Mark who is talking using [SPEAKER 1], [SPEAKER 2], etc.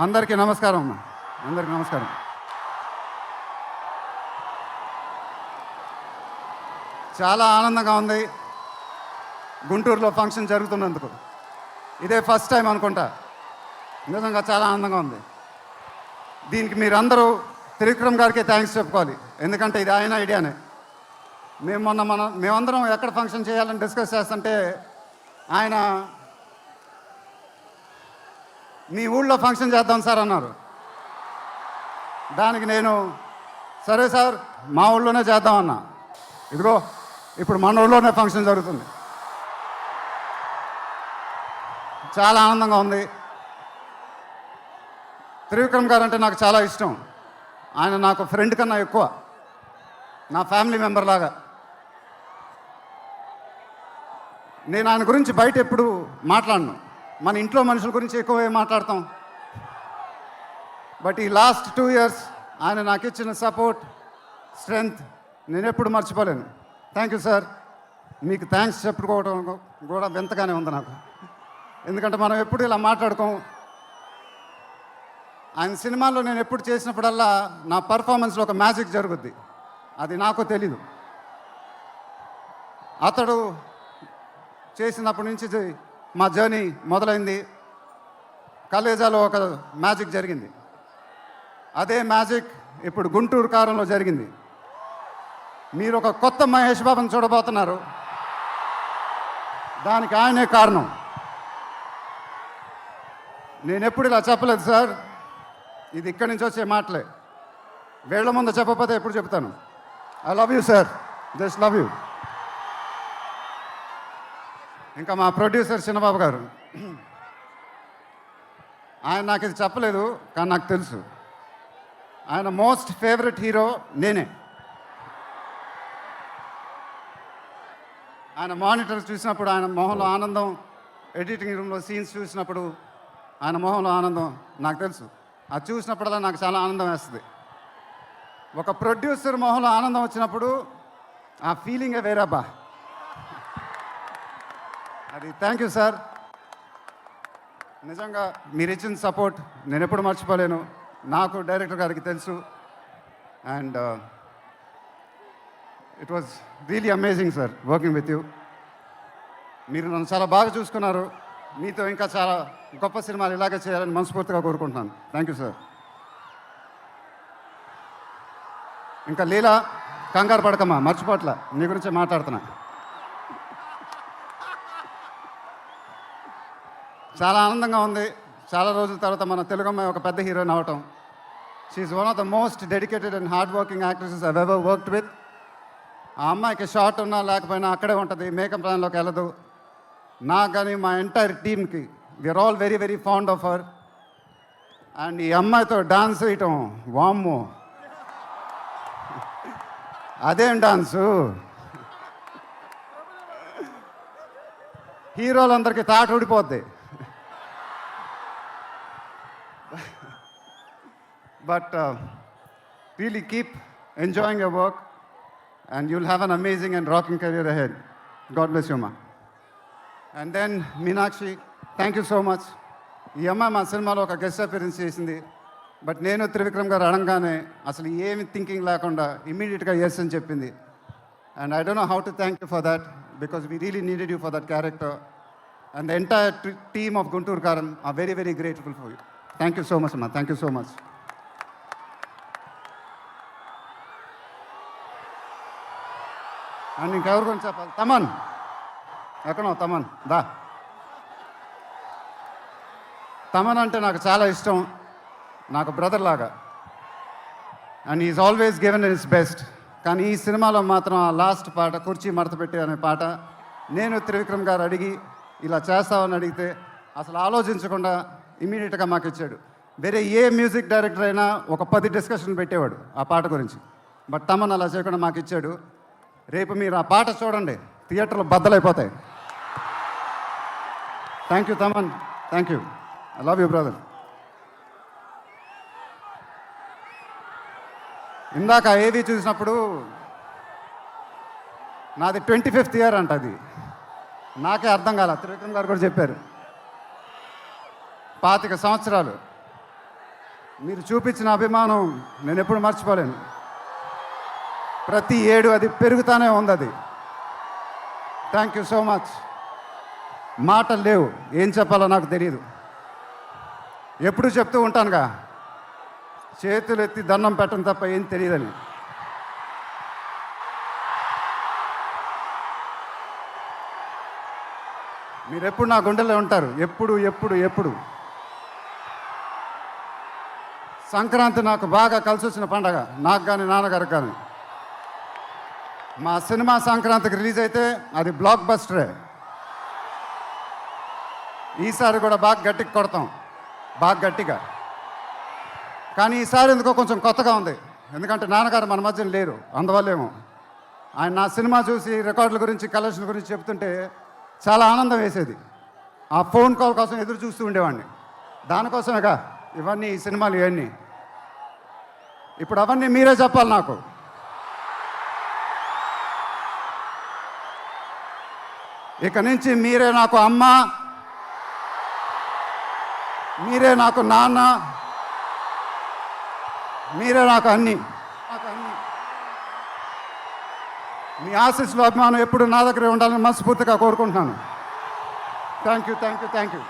[SPEAKER 1] అందరికీ నమస్కారం అమ్మా. అందరికీ నమస్కారం. చాలా ఆనందంగా ఉంది గుంటూరులో ఫంక్షన్ జరుగుతున్నందుకు. ఇదే ఫస్ట్ టైం అనుకుంటా. నిజంగా చాలా ఆనందంగా ఉంది. దీనికి మీరందరూ త్రివిక్రమ్ గారికి థ్యాంక్స్ చెప్పుకోవాలి. ఎందుకంటే ఇది ఆయన ఐడియానే. మేమందరం ఎక్కడ ఫంక్షన్ చేయాలని డిస్కస్ చేస్తుంటే ఆయన మీ ఊళ్ళో ఫంక్షన్ చేద్దాం సార్ అన్నారు. దానికి నేను సరే సార్ మా ఊళ్ళోనే చేద్దామన్నా. ఇదిగో ఇప్పుడు మన ఊళ్ళోనే ఫంక్షన్ జరుగుతుంది. చాలా ఆనందంగా ఉంది. త్రివిక్రమ్ గారు అంటే నాకు చాలా ఇష్టం. ఆయన నాకు ఫ్రెండ్ కన్నా ఎక్కువ, నా ఫ్యామిలీ మెంబర్ లాగా. నేను ఆయన గురించి బయట ఎప్పుడు మాట్లాడను. మన ఇంట్లో మనుషుల గురించి ఎక్కువ మాట్లాడతాం. బట్ ఈ లాస్ట్ 2 years ఆయన నాకు ఇచ్చిన సపోర్ట్, స్ట్రెంగ్త్ నేను ఎప్పుడు మర్చిపోలేను. Thank you sir. మీకు థ్యాంక్స్ చెప్పుకోవడం కూడా వింతగానే ఉంది నాకు. ఎందుకంటే మనం ఎప్పుడు ఇలా మాట్లాడుకోం. ఆయన సినిమాల్లో నేను ఎప్పుడు చేసినప్పుడల్లా నా పర్ఫార్మెన్స్లో ఒక మ్యాజిక్ జరుగుద్ది. అది నాకు తెలీదు. అతడు చేసినప్పటి నుంచి మా జర్నీ మొదలైంది. కలేజాలో ఒక మ్యాజిక్ జరిగింది. అదే మ్యాజిక్ ఇప్పుడు గుంటూరు కారంలో జరిగింది. మీరు ఒక కొత్త మహేష్ బాబుని చూడబోతున్నారు. దానికి ఆయనే కారణం. నేను ఎప్పుడు ఇలా చెప్పలేదు సార్. ఇది ఇక్కడి నుంచి వచ్చే మాటలే. వేళ్ల ముందు చెప్పకపోతే ఎప్పుడు చెప్తాను. I love you sir. Just love you. ఇంకా మా ప్రొడ్యూసర్ చిన్నబాబు గారు, ఆయన నాకు ఇది చెప్పలేదు కానీ నాకు తెలుసు. ఆయన మోస్ట్ ఫేవరెట్ హీరో నేనే. ఆయన మానిటర్ చూసినప్పుడు ఆయన మొహంలో ఆనందం, ఎడిటింగ్ రూమ్లో సీన్స్ చూసినప్పుడు ఆయన మొహంలో ఆనందం నాకు తెలుసు. అది చూసినప్పుడల్లా నాకు చాలా ఆనందం వేస్తుంది. ఒక ప్రొడ్యూసర్ మొహంలో ఆనందం వచ్చినప్పుడు ఆ ఫీలింగే వేరేబ్బా. అది థ్యాంక్ యూ సార్. నిజంగా మీరు ఇచ్చిన సపోర్ట్ నేను ఎప్పుడు మర్చిపోలేను. నాకు డైరెక్టర్ గారికి తెలుసు. And it was really amazing sir working with you. మీరు నన్ను చాలా బాగా చూసుకున్నారు. మీతో ఇంకా చాలా గొప్ప సినిమాలు ఇలాగే చేయాలని మనస్ఫూర్తిగా కోరుకుంటున్నాను. Thank you sir. ఇంకా లీలా, కంగారు పడకమ్మా, మర్చిపోట్ల, నీ గురించే మాట్లాడుతున్నా. చాలా ఆనందంగా ఉంది. చాలా రోజుల తర్వాత మన తెలుగు అమ్మాయి ఒక పెద్ద హీరోయిన్ అవటం. She's one of the most dedicated and hard working actresses I've ever worked with. ఆ అమ్మాయికి షార్ట్ ఉన్నా లేకపోయినా అక్కడే ఉంటుంది, మేకప్ ప్లాన్లోకి వెళ్ళదు. నాకు కానీ మా ఎంటైర్ టీమ్కి we're all very very fond of her. And ఈ అమ్మాయితో డాన్స్ వేయటం, వామ్మో అదేం డాన్సు. హీరోలందరికీ తాట ఊడిపోద్ది. But really keep enjoying your work and you'll have an amazing and rocking career ahead. God bless you, ma. And then Meenakshi, thank you so much. ఈ అమ్మాయి మా సినిమాలో ఒక గెస్ట్ అపియరెన్స్ చేసింది. బట్ నేను త్రివిక్రమ్ గారు అడగగానే అసలు ఏమి థింకింగ్ లేకుండా ఇమ్మీడియట్గా ఎస్ అని చెప్పింది. And I don't know how to thank you for that because we really needed you for that character. And the entire team of Guntur Kaaram are very very grateful for you. Thank you so much అమ్మా. Thank you so much. And ఇంకెవరి గురించి చెప్పాలి? తమన్ ఎక్కడో, తమన్ దా. తమన్ అంటే నాకు చాలా ఇష్టం, నాకు బ్రదర్ లాగా. And is always given is best. కానీ ఈ సినిమాలో మాత్రం ఆ లాస్ట్ పాట, కుర్చీ మడతపెట్టి అనే పాట, నేను త్రివిక్రమ్ గారు అడిగి ఇలా చేస్తామని అడిగితే అసలు ఆలోచించకుండా ఇమీడియట్గా మాకు ఇచ్చాడు. వేరే ఏ మ్యూజిక్ డైరెక్టర్ అయినా ఒక 10 డిస్కషన్ పెట్టేవాడు ఆ పాట గురించి. బట్ తమన్ అలా చేయకుండా మాకు ఇచ్చాడు. రేపు మీరు ఆ పాట చూడండి, థియేటర్లో బద్దలైపోతాయి. Thank you Thaman. Thank you. I love you brother. ఇందాక ఏవి చూసినప్పుడు నాది 25th year అంట. అది నాకే అర్థం కాల. త్రివిక్రమ్ గారు కూడా చెప్పారు 25 సంవత్సరాలు. మీరు చూపించిన అభిమానం నేను ఎప్పుడు మర్చిపోలేను. ప్రతి ఏడు అది పెరుగుతానే ఉంది. అది థ్యాంక్ యూ సో మచ్. మాటలు లేవు, ఏం చెప్పాలో నాకు తెలియదు. ఎప్పుడు చెప్తూ ఉంటానుగా, చేతులు ఎత్తి దండం పెట్టడం తప్ప ఏం తెలియదని. మీరు ఎప్పుడు నా గుండెలో ఉంటారు, ఎప్పుడు ఎప్పుడు ఎప్పుడు. సంక్రాంతి నాకు బాగా కలిసి వచ్చిన పండగ, నాకు కానీ నాన్నగారికి కానీ. మా సినిమా సంక్రాంతికి రిలీజ్ అయితే అది బ్లాక్ బస్టరే. ఈసారి కూడా బాగా గట్టిగా కొడతాం, బాగా గట్టిగా. కానీ ఈసారి ఎందుకో కొంచెం కొత్తగా ఉంది, ఎందుకంటే నాన్నగారు మన మధ్యన లేరు, అందువల్లేమో. ఆయన నా సినిమా చూసి రికార్డుల గురించి, కలెక్షన్ గురించి చెప్తుంటే చాలా ఆనందం వేసేది. ఆ ఫోన్ కాల్ కోసం ఎదురు చూస్తూ ఉండేవాడిని. దానికోసమేగా ఇవన్నీ, ఈ సినిమాలు ఇవన్నీ. ఇప్పుడు అవన్నీ మీరే చెప్పాలి నాకు. ఇక నుంచి మీరే నాకు అమ్మ, మీరే నాకు నాన్న, మీరే నాకు అన్నీ. మీ ఆశీస్సులు, అభిమానం ఎప్పుడు నా దగ్గరే ఉండాలని మనస్ఫూర్తిగా కోరుకుంటున్నాను. Thank you, thank you, thank you.